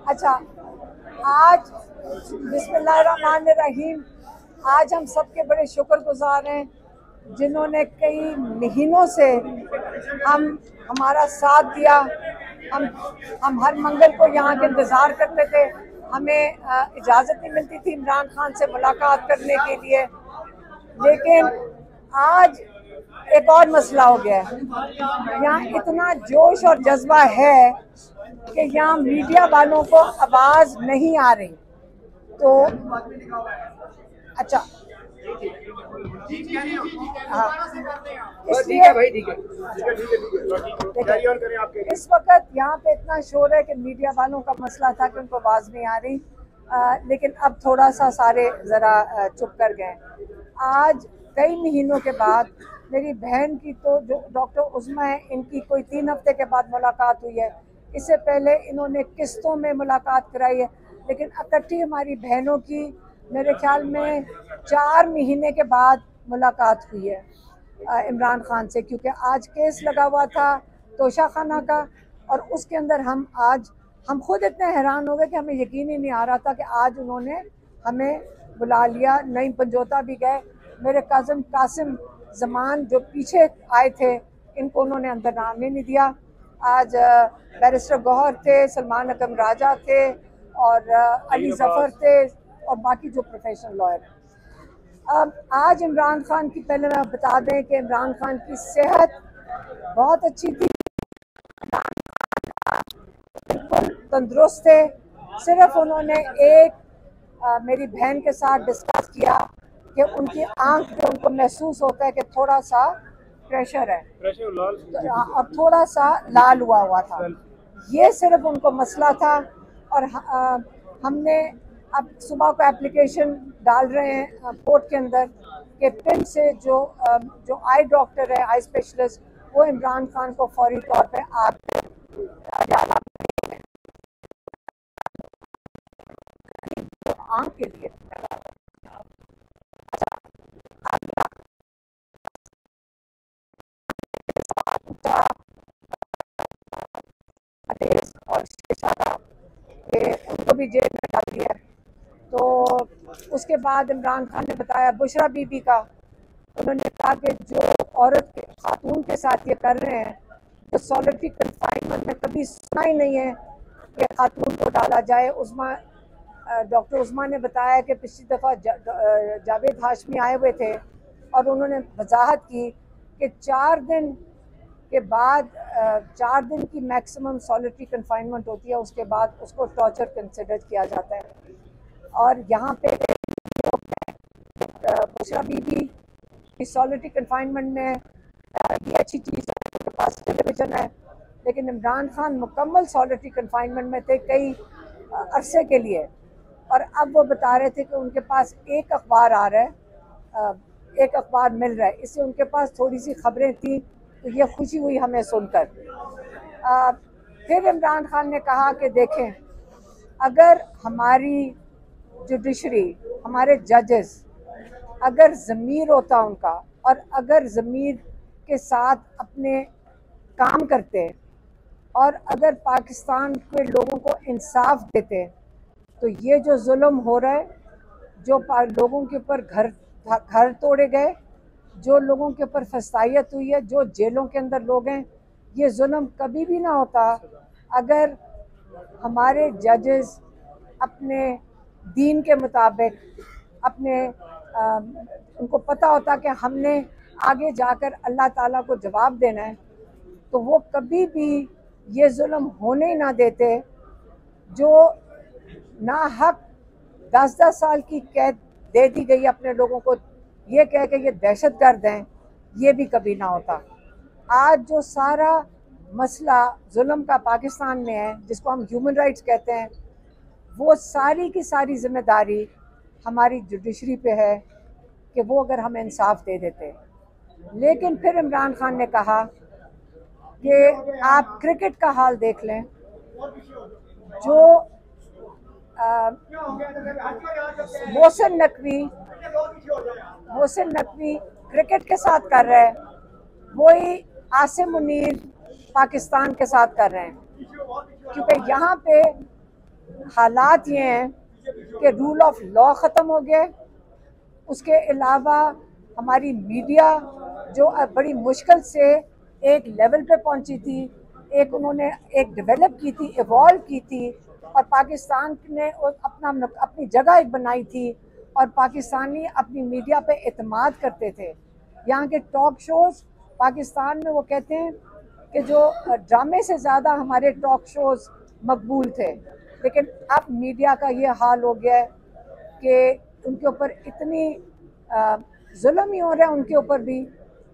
अच्छा, आज बिस्मिल्लाहिर्रहमानिर्रहीम। आज हम सबके बड़े शुक्रगुजार हैं जिन्होंने कई महीनों से हमारा साथ दिया। हम हर मंगल को यहाँ के इंतज़ार करते थे। हमें इजाज़त नहीं मिलती थी इमरान खान से मुलाकात करने के लिए, लेकिन आज एक और मसला हो गया है। यहाँ इतना जोश और जज्बा है कि यहाँ मीडिया वालों को आवाज़ नहीं आ रही। तो अच्छा, हाँ, इसलिए इस वक्त यहाँ पे इतना शोर है कि मीडिया वालों का मसला था कि उनको आवाज़ नहीं आ रही, लेकिन अब थोड़ा सा सारे ज़रा चुप कर गए। आज कई महीनों के बाद मेरी बहन की, तो जो डॉक्टर उज़्मा है, इनकी कोई 3 हफ्ते के बाद मुलाकात हुई है। इससे पहले इन्होंने किस्तों में मुलाकात कराई है, लेकिन इकट्ठी हमारी बहनों की मेरे ख्याल में 4 महीने के बाद मुलाकात हुई है इमरान खान से, क्योंकि आज केस लगा हुआ था तोशा खाना का। और उसके अंदर हम खुद इतने हैरान हो गए कि हमें यकीन ही नहीं आ रहा था कि आज उन्होंने हमें बुला लिया। नईम पंजोता भी गए, मेरे कज़न कासिम जमान जो पीछे आए थे, इनको उन्होंने अंदर आने नहीं दिया। आज बैरिस्टर गौहर थे, सलमान अकम राजा थे, और अली जफ़र थे, और बाकी जो प्रोफेशनल लॉयर। अब आज इमरान खान की, पहले मैं बता दें कि इमरान खान की सेहत बहुत अच्छी थी, बिल्कुल तंदुरुस्त थे। सिर्फ उन्होंने मेरी बहन के साथ डिस्कस किया कि उनकी आंख पे उनको महसूस होता है कि थोड़ा सा प्रेशर है, और थोड़ा सा लाल हुआ था। ये सिर्फ उनको मसला था। और हमने अब सुबह को एप्लीकेशन डाल रहे हैं कोर्ट के अंदर कि पिन से जो आई डॉक्टर है, आई स्पेशलिस्ट, वो इमरान खान को फौरी तौर पे आंख के लिए और उनको भी जेल में डाल दिया। तो उसके बाद इमरान खान ने बताया बुशरा बीबी का, उन्होंने कहा कि जो औरत के खातून के साथ ये कर रहे हैं, तो सॉलिटरी कन्फाइनमेंट में कभी सुना ही नहीं है कि खातून को डाला जाए। डॉक्टर उस्मा ने बताया कि पिछली दफ़ा जावेद हाशमी आए हुए थे और उन्होंने वजाहत की कि 4 दिन के बाद 4 दिन की मैक्सिमम सॉलिटरी कन्फाइनमेंट होती है, उसके बाद उसको टॉर्चर कंसिडर किया जाता है। और यहाँ पे बुशरा बीबी सॉलिटरी कन्फाइनमेंट में ये अच्छी चीज़ है, उनके पास टेलीविज़न है, लेकिन इमरान खान मुकम्मल सॉलिटरी कन्फाइनमेंट में थे कई अरसे के लिए। और अब वो बता रहे थे कि उनके पास एक अखबार आ रहा है, एक अखबार मिल रहा है, इससे उनके पास थोड़ी सी खबरें थी, तो ये खुशी हुई हमें सुनकर। फिर इमरान खान ने कहा कि देखें, अगर हमारी जुडिशरी, हमारे जजेस, अगर ज़मीर होता उनका, और अगर ज़मीर के साथ अपने काम करते, और अगर पाकिस्तान के लोगों को इंसाफ देते, तो ये जो जुल्म हो रहा है, जो लोगों के ऊपर घर तोड़े गए, जो लोगों के ऊपर फसाइयत हुई है, जो जेलों के अंदर लोग हैं, ये जुल्म कभी भी ना होता अगर हमारे जजेस अपने दीन के मुताबिक उनको पता होता कि हमने आगे जाकर अल्लाह ताला को जवाब देना है, तो वो कभी भी ये जुल्म होने ही ना देते। जो ना हक 10-10 साल की कैद दे दी गई अपने लोगों को, ये कह के ये दहशतगर्द हैं, ये भी कभी ना होता। आज जो सारा मसला जुल्म का पाकिस्तान में है, जिसको हम ह्यूमन राइट्स कहते हैं, वो सारी की सारी जिम्मेदारी हमारी जुडिशरी पे है कि वो अगर हमें इंसाफ दे देते। लेकिन फिर इमरान खान ने कहा कि आप क्रिकेट का हाल देख लें, जो मोहसिन नकवी क्रिकेट के साथ कर रहे हैं, वही आसिम मुनीर पाकिस्तान के साथ कर रहे हैं। क्योंकि यहाँ पे हालात ये हैं कि रूल ऑफ लॉ ख़त्म हो गया है। उसके अलावा हमारी मीडिया जो बड़ी मुश्किल से एक लेवल पे पहुंची थी, एक उन्होंने एक डेवलप की थी, इवॉल्व की थी, और पाकिस्तान ने अपनी जगह एक बनाई थी, और पाकिस्तानी अपनी मीडिया पे एतमाद करते थे। यहाँ के टॉक शोज़ पाकिस्तान में वो कहते हैं कि जो ड्रामे से ज़्यादा हमारे टॉक शोज़ मकबूल थे, लेकिन अब मीडिया का ये हाल हो गया है कि उनके ऊपर इतनी जुल्म ही हो रहा है उनके ऊपर भी,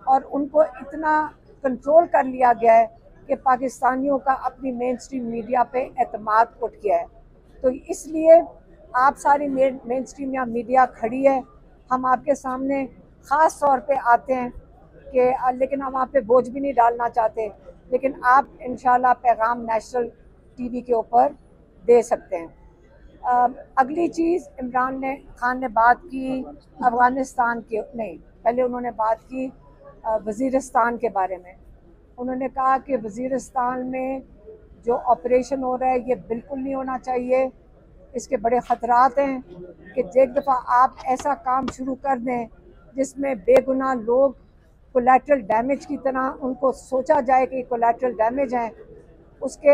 और उनको इतना कंट्रोल कर लिया गया है कि पाकिस्तानियों का अपनी मेन स्ट्रीम मीडिया पे एतमाद उठ गया है। तो इसलिए आप सारी मेन स्ट्रीम या मीडिया खड़ी है, हम आपके सामने ख़ास तौर पे आते हैं कि लेकिन हम आप पे बोझ भी नहीं डालना चाहते, लेकिन आप इंशाल्लाह पैगाम नेशनल टीवी के ऊपर दे सकते हैं। अगली चीज़, इमरान खान ने बात की अफ़गानिस्तान के, नहीं पहले उन्होंने बात की वज़ीरिस्तान के बारे में। उन्होंने कहा कि वज़ीरिस्तान में जो ऑपरेशन हो रहा है ये बिल्कुल नहीं होना चाहिए, इसके बड़े ख़तरात हैं कि एक दफ़ा आप ऐसा काम शुरू कर दें जिसमें बेगुनाह लोग कोलैटरल डैमेज की तरह उनको सोचा जाए कि कोलैटरल डैमेज है, उसके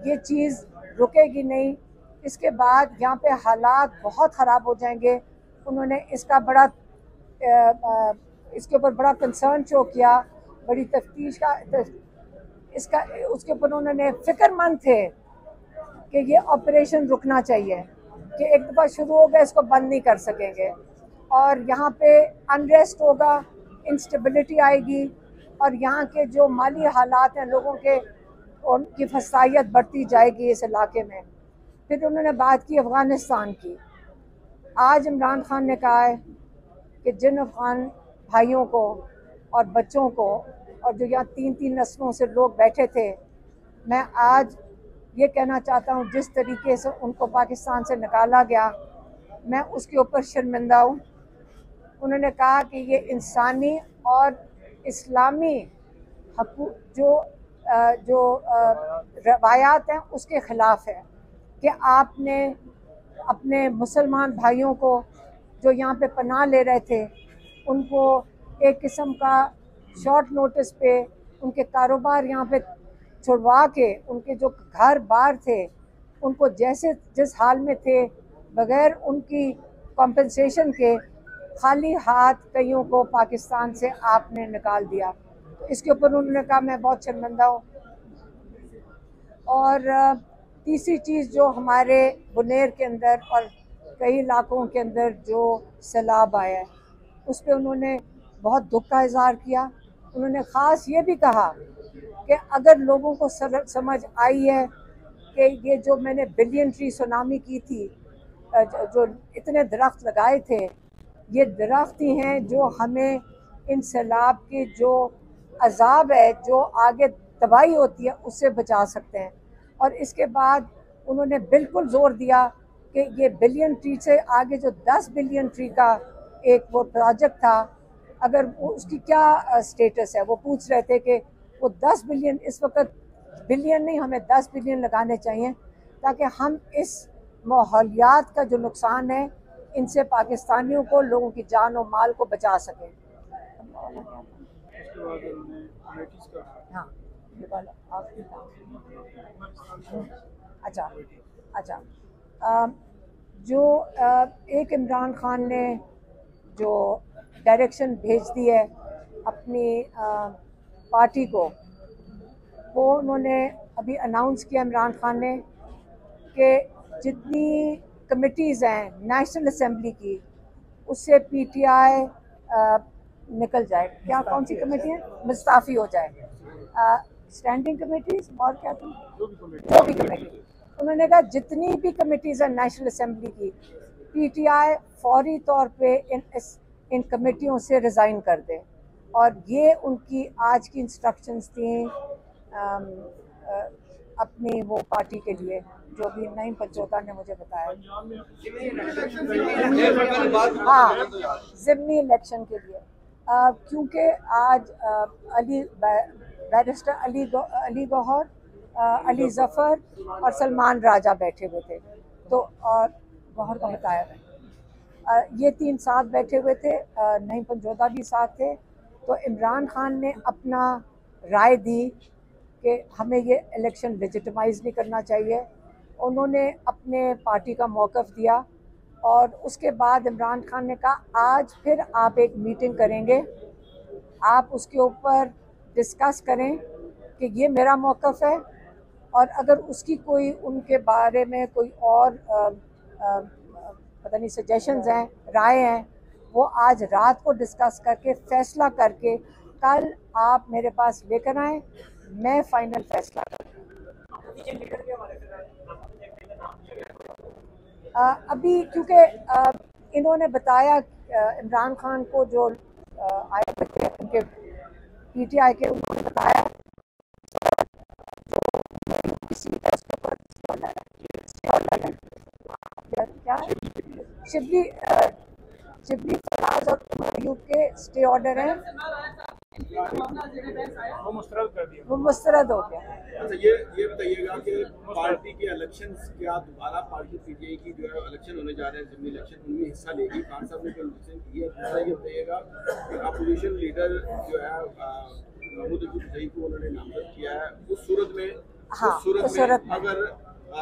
ये चीज़ रुकेगी नहीं। इसके बाद यहाँ पे हालात बहुत ख़राब हो जाएंगे। उन्होंने इसके ऊपर बड़ा कंसर्न शो किया, बड़ी तफ्तीश का इसका उसके ऊपर उन्होंने फ़िक्रमंद थे कि ये ऑपरेशन रुकना चाहिए, कि एक दफ़ा शुरू हो गया इसको बंद नहीं कर सकेंगे, और यहाँ पे अनरेस्ट होगा, इंस्टेबिलिटी आएगी, और यहाँ के जो माली हालात हैं लोगों के, उनकी फसाइयत बढ़ती जाएगी इस इलाके में। फिर उन्होंने बात की अफ़गानिस्तान की। आज इमरान खान ने कहा है कि जिन अफ़गान भाइयों को और बच्चों को, और जो यहाँ 3-3 नस्लों से लोग बैठे थे, मैं आज ये कहना चाहता हूँ जिस तरीके से उनको पाकिस्तान से निकाला गया, मैं उसके ऊपर शर्मिंदा हूँ। उन्होंने कहा कि ये इंसानी और इस्लामी जो रवायात हैं उसके ख़िलाफ़ है कि आपने अपने मुसलमान भाइयों को जो यहाँ पे पनाह ले रहे थे, उनको एक किस्म का शॉर्ट नोटिस पे उनके कारोबार यहाँ पे छुड़वा के, उनके जो घर बार थे उनको जैसे जिस हाल में थे, बग़ैर उनकी कॉम्पेंसेशन के खाली हाथ कईयों को पाकिस्तान से आपने निकाल दिया। तो इसके ऊपर उन्होंने कहा मैं बहुत शर्मिंदा हूँ। और तीसरी चीज़, जो हमारे बुनेर के अंदर और कई इलाकों के अंदर जो सैलाब आया है, उस पर उन्होंने बहुत दुख का इज़हार किया। उन्होंने ख़ास ये भी कहा कि अगर लोगों को समझ आई है कि ये जो मैंने बिलियन ट्री सुनामी की थी, जो इतने दरख्त लगाए थे, ये दरख्त ही हैं जो हमें इन सैलाब के जो अजाब है, जो आगे तबाही होती है, उससे बचा सकते हैं। और इसके बाद उन्होंने बिल्कुल ज़ोर दिया कि ये बिलियन ट्री से आगे जो 10 बिलियन ट्री का एक वो प्रोजेक्ट था, अगर उसकी क्या स्टेटस है। वो पूछ रहे थे कि वो 10 बिलियन, इस वक्त बिलियन नहीं, हमें 10 बिलियन लगाने चाहिए ताकि हम इस माहौलियात का जो नुकसान है, इनसे पाकिस्तानियों को, लोगों की जान और माल को बचा सकें। हाँ, ये वाला आपकी अच्छा जो एक इमरान खान ने जो डायरेक्शन भेज दी है अपनी पार्टी को, वो उन्होंने अभी अनाउंस किया इमरान खान ने कि जितनी कमिटीज़ हैं नेशनल असेंबली की, उससे पीटीआई निकल जाए। क्या कौन सी कमेटी है? मुस्ताफ़ी हो जाए। स्टैंडिंग कमेटीज़ और क्या थी, जो भी कमेटी, उन्होंने कहा जितनी भी कमेटीज़ हैं नेशनल असेंबली की, पीटीआई फौरी तौर पे इन कमेटियों से रिज़ाइन कर दे। और ये उनकी आज की इंस्ट्रक्शंस थी अपनी वो पार्टी के लिए, जो भी नईम पंचोता ने मुझे बताया। हाँ, ज़िमनी इलेक्शन के लिए, क्योंकि आज बैरिस्टर अली गौहर अली जफ़र और सलमान राजा बैठे हुए थे। तो और गौहर का बताया ये तीन साथ बैठे हुए थे, नईम पंजोदा भी साथ थे। तो इमरान खान ने अपना राय दी कि हमें ये इलेक्शन लेजिटिमाइज़ नहीं करना चाहिए। उन्होंने अपने पार्टी का मौक़िफ़ दिया और उसके बाद इमरान खान ने कहा आज फिर आप एक मीटिंग करेंगे, आप उसके ऊपर डिस्कस करें कि ये मेरा मौक़िफ़ है और अगर उसकी कोई उनके बारे में कोई और पता नहीं सजेशंस हैं, राय हैं, वो आज रात को डिस्कस करके फ़ैसला करके कल आप मेरे पास लेकर आएँ, मैं फ़ाइनल फ़ैसला करूँ। अभी क्योंकि इन्होंने बताया इमरान खान को जो आए थे उनके PTI के, उन्होंने बताया क्या शिबली फराज और अयूब के स्टे ऑर्डर हैं, वो मुस्तरद हो गया। अच्छा, ये बताइएगा कि पार्टी के इलेक्शन क्या दोबारा पार्टी PTI की जो है इलेक्शन होने जा रहे हैं, असेंबली इलेक्शन, उनमें हिस्सा लेगी? खान साहब ने जो इलेक्शन की है, दूसरा ये बताइएगा कि अपोजिशन लीडर जो है महमूद अयूब को उन्होंने नामजद किया है, उस सूरत में अगर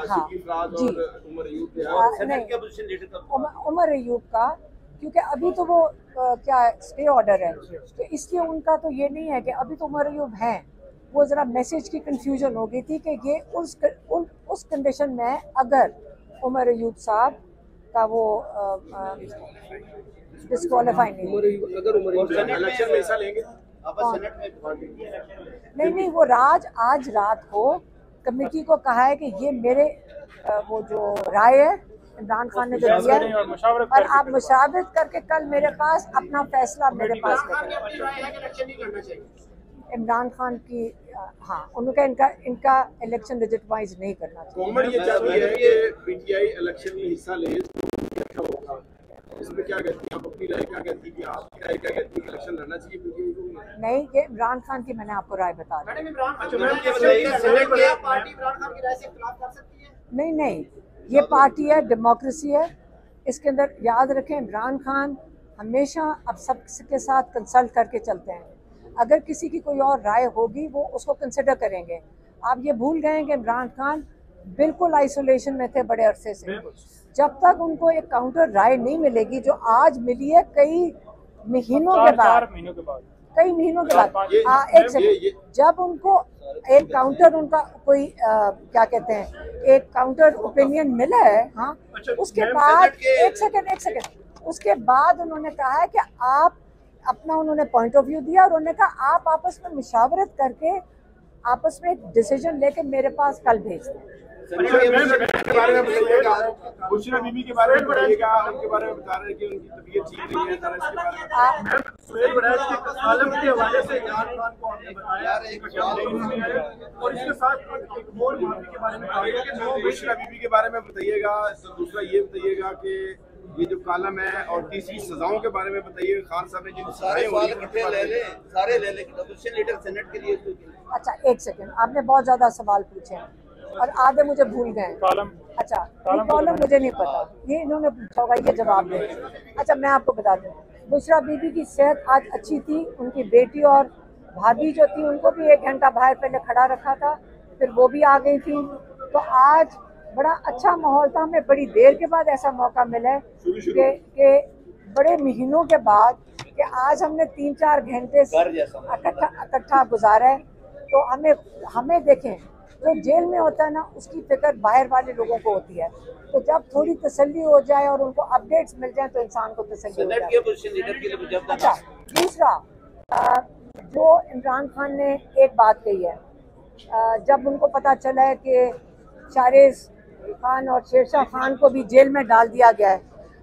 शिबली फराज और उमर अयूब का, क्योंकि अभी तो वो क्या स्टे ऑर्डर है, तो इसलिए उनका तो ये नहीं है कि अभी तो उमर अयूब हैं। वो ज़रा मैसेज की कंफ्यूजन हो गई थी कि ये उस कंडीशन में अगर उमर अयूब साहब का वो डिस्क्वालीफाई नहीं, वो आज रात को कमेटी को कहा है कि ये मेरे वो जो राय है इमरान खान ने जो दिया है और आप मुशावरत करके कल मेरे पास अपना फैसला मेरे पास लेकर। इमरान खान की हाँ, उन्होंने इनका इलेक्शन लेजिटिमाइज नहीं करना चाहिए। ये चाहती है कि PTI इलेक्शन में हिस्सा ले, इसमें क्या कहती है आप? अपनी राय क्या कहती है कि आपकी राय क्या कहती है कि इलेक्शन लड़ना चाहिए PTI को? नहीं, ये इमरान खान की मैंने आपको राय बता दी। नहीं, ये पार्टी है, डेमोक्रेसी है, इसके अंदर याद रखें इमरान खान हमेशा अब सबके साथ कंसल्ट करके चलते हैं। अगर किसी की कोई और राय होगी वो उसको कंसिडर करेंगे। आप ये भूल गए कि इमरान खान बिल्कुल आइसोलेशन में थे बड़े अरसे से। जब तक उनको एक काउंटर राय नहीं मिलेगी, जो आज मिली है कई महीनों के बाद, एक सेकंड, जब उनको एक काउंटर उनका कोई क्या कहते हैं, एक काउंटर ओपिनियन मिला है, हाँ, उसके बाद एक सेकंड उसके बाद उन्होंने कहा है कि आप अपना, उन्होंने पॉइंट ऑफ व्यू दिया और उन्होंने कहा आप आपस में मुशावरत करके आपस में एक डिसीजन लेके मेरे पास कल भेज दें। बुशरा बीबी के बारे में बताइएगा, उनके बारे में बता रहे हैं कि उनकी तबीयत ठीक नहीं है, इसके बारे में और इसके साथ एक और माफी के बारे में बुशरा बीबी के बारे में बताइएगा। दूसरा ये बताइएगा कि ये जो कॉलम है और 30 सजाओं के बारे में बताइए। खान साहब ने जिन सारे ले ले अपोजिशन लीडर सेनेट के लिए। अच्छा, एक सेकंड, आपने बहुत ज्यादा सवाल पूछे हैं और आधे मुझे भूल गए। अच्छा, ये कॉलम मुझे नहीं पता, ये इन्होंने पूछा होगा, ये जवाब दें। अच्छा, मैं आपको बता दूं, बुशरा बीबी की सेहत आज अच्छी थी। उनकी बेटी और भाभी जो थी उनको भी 1 घंटा बाहर पहले खड़ा रखा था, फिर वो भी आ गई थी। तो आज बड़ा अच्छा माहौल था। हमें बड़ी देर के बाद ऐसा मौका मिला है कि बड़े महीनों के बाद कि आज हमने 3-4 घंटे इकट्ठा गुजारा है। तो हमें देखें, जो जेल में होता है ना, उसकी फिक्र बाहर वाले लोगों को होती है। तो जब थोड़ी तसल्ली हो जाए और उनको अपडेट्स मिल जाए तो इंसान को तसल्ली हो जाए। अच्छा, दूसरा, जो इमरान खान ने एक बात कही है, जब उनको पता चला है कि शारिस खान और शेरशाह खान को भी जेल में डाल दिया गया है,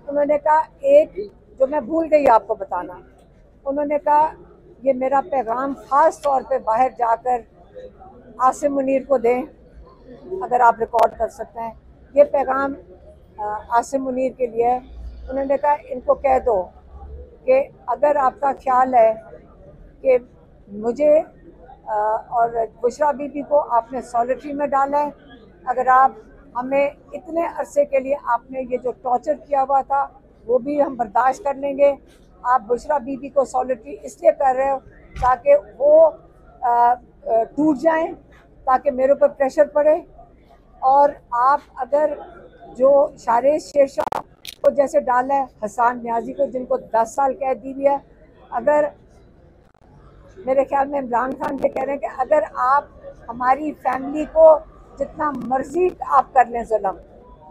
उन्होंने कहा, एक जो मैं भूल गई आपको बताना, उन्होंने कहा ये मेरा पैगाम ख़ास तौर पे बाहर जाकर आसिम मुनीर को दें, अगर आप रिकॉर्ड कर सकते हैं। ये पैगाम आसिम मुनीर के लिए है। उन्होंने कहा इनको कह दो कि अगर आपका ख्याल है कि मुझे और बुशरा बीबी को आपने सॉलिटरी में डाला है। अगर आप हमें इतने अरसे के लिए आपने ये जो टॉर्चर किया हुआ था वो भी हम बर्दाश्त कर लेंगे। आप बुशरा बीबी को सॉलिटरी इसलिए कर रहे हो ताकि वो टूट जाएं, ताकि मेरे ऊपर प्रेशर पड़े। और आप अगर जो शारेज शेरशाह को जैसे डाला है, हसान न्याजी को जिनको 10 साल कैद दी हुई है, अगर मेरे ख्याल में इमरान खान ये कह रहे हैं कि अगर आप हमारी फैमिली को जितना मर्जी आप कर लें जुल्म,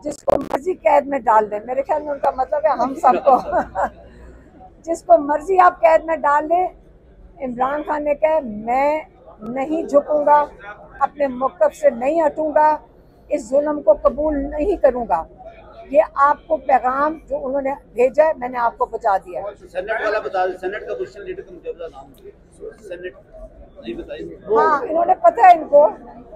जिसको मर्जी कैद में डाल दें, मेरे ख्याल में उनका मतलब है हम सबको जिसको मर्जी आप कैद में डाल लें। इमरान खान ने कहा मैं नहीं झुकूंगा, अपने मौक़िफ़ से नहीं हटूंगा, इस जुल्म को कबूल नहीं करूंगा। ये आपको पैगाम जो उन्होंने भेजा है मैंने आपको पहुंचा दिया। सेनेट वाला बता दें, सेनेट का क्वेश्चन लीडर का मुझे नाम सेनेट नहीं बताइए। हाँ, इन्होंने पता है इनको,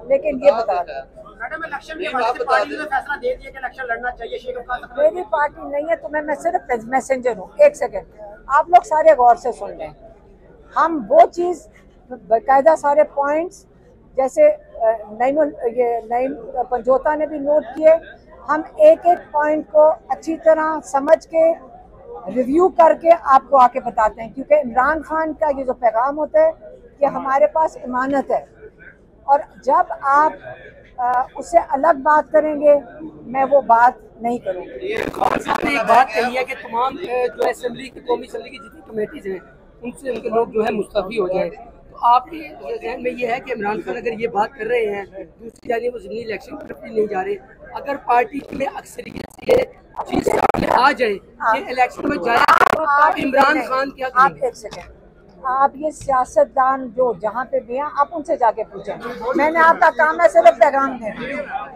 लेकिन ये बता दें मैडम इलेक्शन के बाद पार्टी ने फैसला दे दिया कि इलेक्शन लड़ना चाहिए। शेख अब्बास मेरी पार्टी नहीं है, तो मैं सिर्फ मैसेंजर हूँ। एक सेकंड, आप लोग सारे गौर से सुन लें। हम वो चीज़ बाकायदा सारे पॉइंट्स जैसे नईम पंजोता ने भी नोट किए, हम एक एक पॉइंट को अच्छी तरह समझ के रिव्यू करके आपको आके बताते हैं, क्योंकि इमरान खान का ये जो पैगाम होता है कि हमारे पास इमानत है, और जब आप उससे अलग बात करेंगे मैं वो बात नहीं करूँगी। आपने एक बात कही है कि तमाम जो असेंबली की कौमी असेंबली की जितनी कमेटीज हैं उनसे उनके लोग जो है मुस्तफी हो जाए, तो आपके जहन में ये है कि इमरान खान अगर ये बात कर रहे हैं, दूसरी जानिब वो ज़िमनी इलेक्शन की तरफ भी नहीं जा रहे, अगर पार्टी में अक्सरियत से ये चीज़ सामने आ जाए कि इलेक्शन में जाए तो इमरान खान क्या आप एक सेकेंड, आप ये सियासतदान जो जहाँ पे भी हैं आप उनसे जाके पूछें। मैंने आपका काम है सिर्फ पैगाम देना।